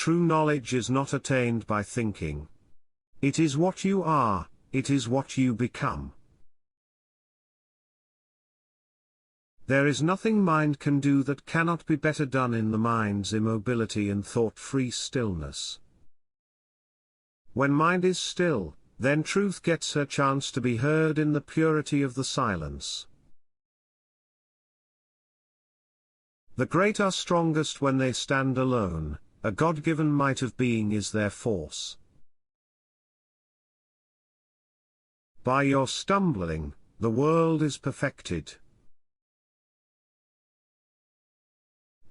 true knowledge is not attained by thinking. It is what you are, it is what you become. There is nothing mind can do that cannot be better done in the mind's immobility and thought-free stillness. When mind is still, then truth gets her chance to be heard in the purity of the silence. The great are strongest when they stand alone, a God-given might of being is their force. By your stumbling, the world is perfected.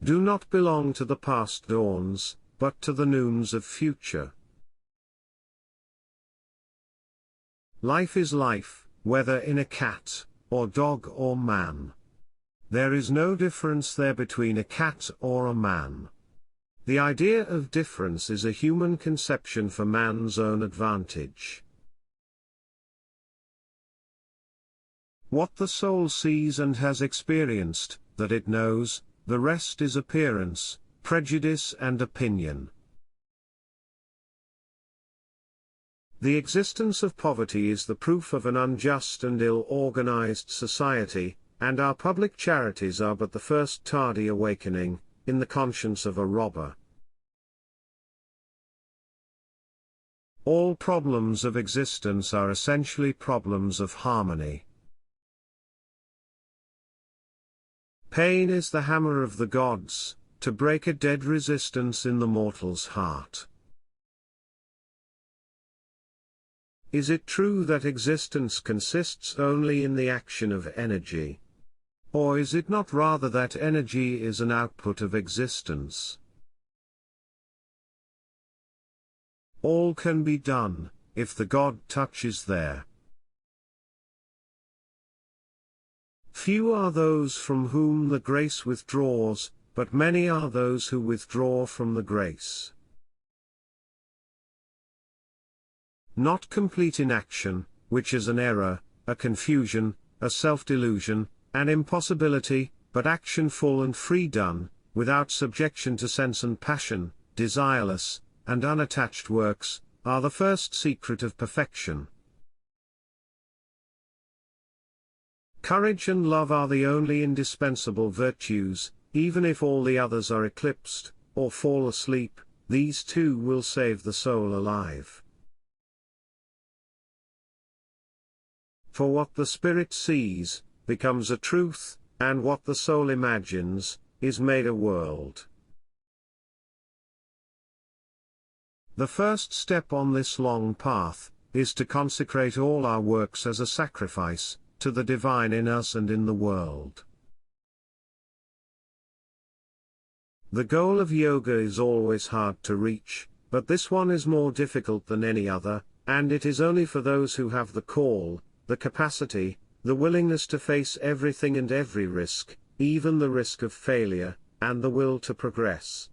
Do not belong to the past dawns, but to the noons of future. Life is life, whether in a cat, or dog or man. There is no difference there between a cat or a man. The idea of difference is a human conception for man's own advantage. What the soul sees and has experienced, that it knows, the rest is appearance, prejudice and opinion. The existence of poverty is the proof of an unjust and ill-organized society, and our public charities are but the first tardy awakening, in the conscience of a robber. All problems of existence are essentially problems of harmony. Pain is the hammer of the gods, to break a dead resistance in the mortal's heart. Is it true that existence consists only in the action of energy? Or is it not rather that energy is an output of existence? All can be done, if the God touch is there. Few are those from whom the grace withdraws, but many are those who withdraw from the grace. Not complete inaction, which is an error, a confusion, a self-delusion, an impossibility, but action full and free done, without subjection to sense and passion, desireless, and unattached works, are the first secret of perfection. Courage and love are the only indispensable virtues, even if all the others are eclipsed, or fall asleep, these two will save the soul alive. For what the spirit sees, becomes a truth, and what the soul imagines, is made a world. The first step on this long path, is to consecrate all our works as a sacrifice, to the divine in us and in the world. The goal of yoga is always hard to reach, but this one is more difficult than any other, and it is only for those who have the call, the capacity, the willingness to face everything and every risk, even the risk of failure, and the will to progress.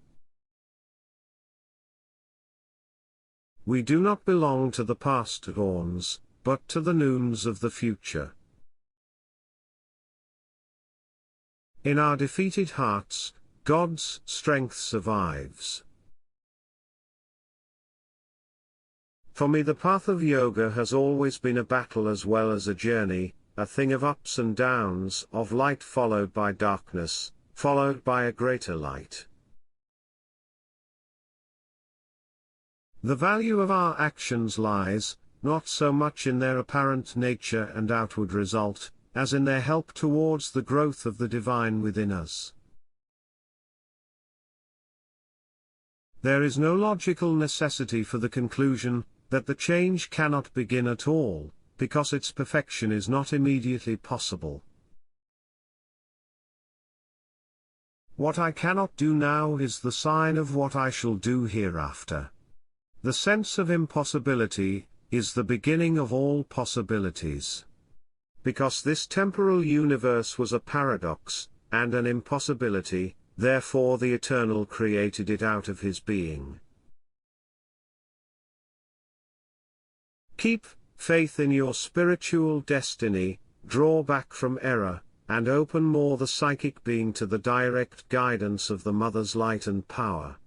We do not belong to the past dawns, but to the noons of the future. In our defeated hearts, God's strength survives. For me the path of yoga has always been a battle as well as a journey, a thing of ups and downs, of light followed by darkness, followed by a greater light. The value of our actions lies, not so much in their apparent nature and outward result, as in their help towards the growth of the divine within us. There is no logical necessity for the conclusion, that the change cannot begin at all, because its perfection is not immediately possible. What I cannot do now is the sign of what I shall do hereafter. The sense of impossibility is the beginning of all possibilities. Because this temporal universe was a paradox, and an impossibility, therefore the Eternal created it out of his being. Keep faith in your spiritual destiny, draw back from error, and open more the psychic being to the direct guidance of the Mother's light and power.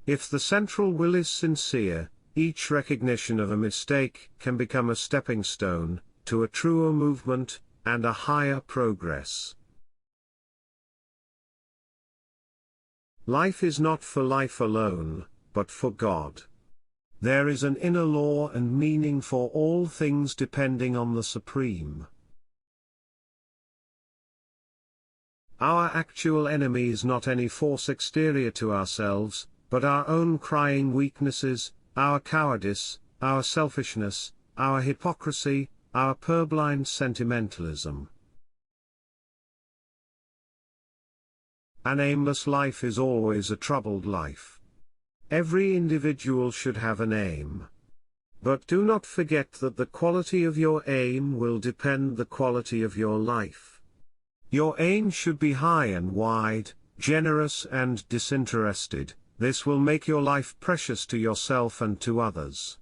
If the central will is sincere, each recognition of a mistake can become a stepping stone to a truer movement and a higher progress. Life is not for life alone, but for God. There is an inner law and meaning for all things depending on the Supreme. Our actual enemy is not any force exterior to ourselves, but our own crying weaknesses, our cowardice, our selfishness, our hypocrisy, our purblind sentimentalism. An aimless life is always a troubled life. Every individual should have an aim. But do not forget that the quality of your aim will depend the quality of your life. Your aim should be high and wide, generous and disinterested. This will make your life precious to yourself and to others.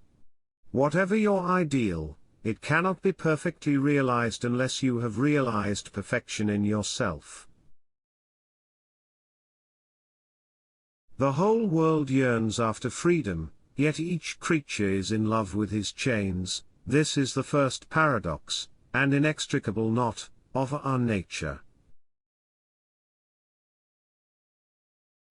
Whatever your ideal, it cannot be perfectly realized unless you have realized perfection in yourself. The whole world yearns after freedom, yet each creature is in love with his chains. This is the first paradox, and inextricable knot, of our nature.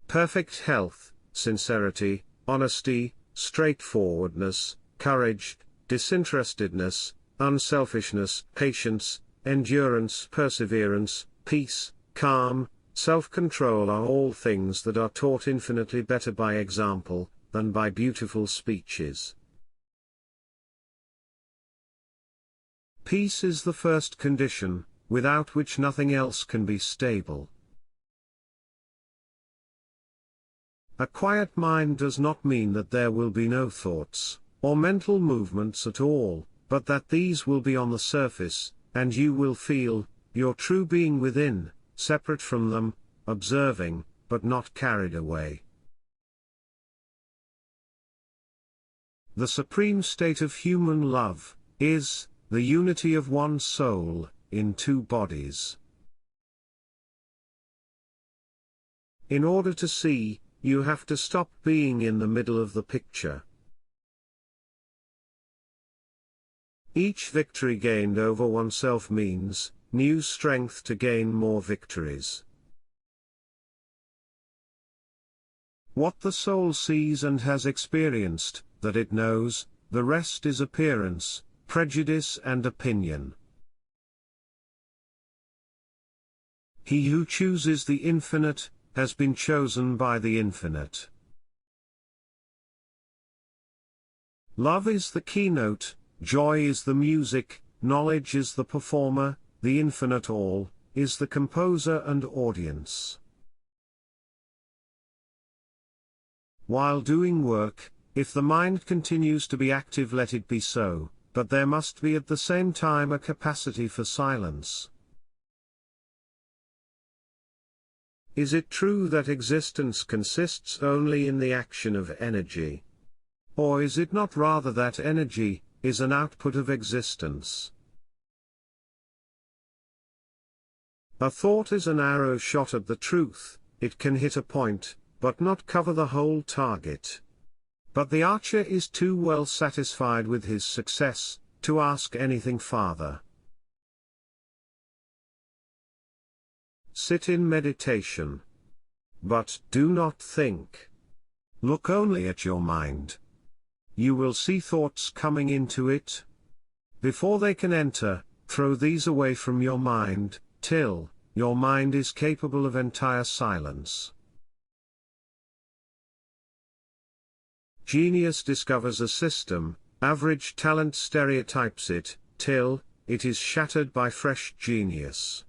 Perfect health, sincerity, honesty, straightforwardness, courage, disinterestedness, unselfishness, patience, endurance, perseverance, peace, calm, self-control are all things that are taught infinitely better by example than by beautiful speeches. Peace is the first condition, without which nothing else can be stable. A quiet mind does not mean that there will be no thoughts, or mental movements at all, but that these will be on the surface, and you will feel your true being within, separate from them, observing, but not carried away. The supreme state of human love is the unity of one soul in two bodies. In order to see, you have to stop being in the middle of the picture. Each victory gained over oneself means new strength to gain more victories. What the soul sees and has experienced, that it knows, the rest is appearance, prejudice and opinion. He who chooses the infinite, has been chosen by the infinite. Love is the keynote, joy is the music, knowledge is the performer, the infinite all is the composer and audience. While doing work, if the mind continues to be active, let it be so, but there must be at the same time a capacity for silence. Is it true that existence consists only in the action of energy? Or is it not rather that energy is an output of existence? A thought is an arrow shot at the truth. It can hit a point, but not cover the whole target. But the archer is too well satisfied with his success to ask anything farther. Sit in meditation. But do not think. Look only at your mind. You will see thoughts coming into it. Before they can enter, throw these away from your mind, till your mind is capable of entire silence. Genius discovers a system, average talent stereotypes it, till it is shattered by fresh genius.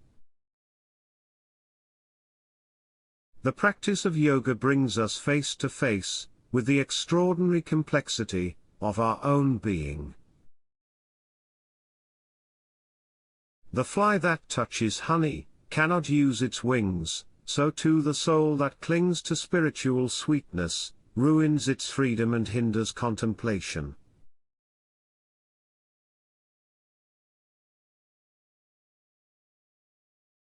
The practice of yoga brings us face to face with the extraordinary complexity of our own being. The fly that touches honey cannot use its wings, so too the soul that clings to spiritual sweetness ruins its freedom and hinders contemplation.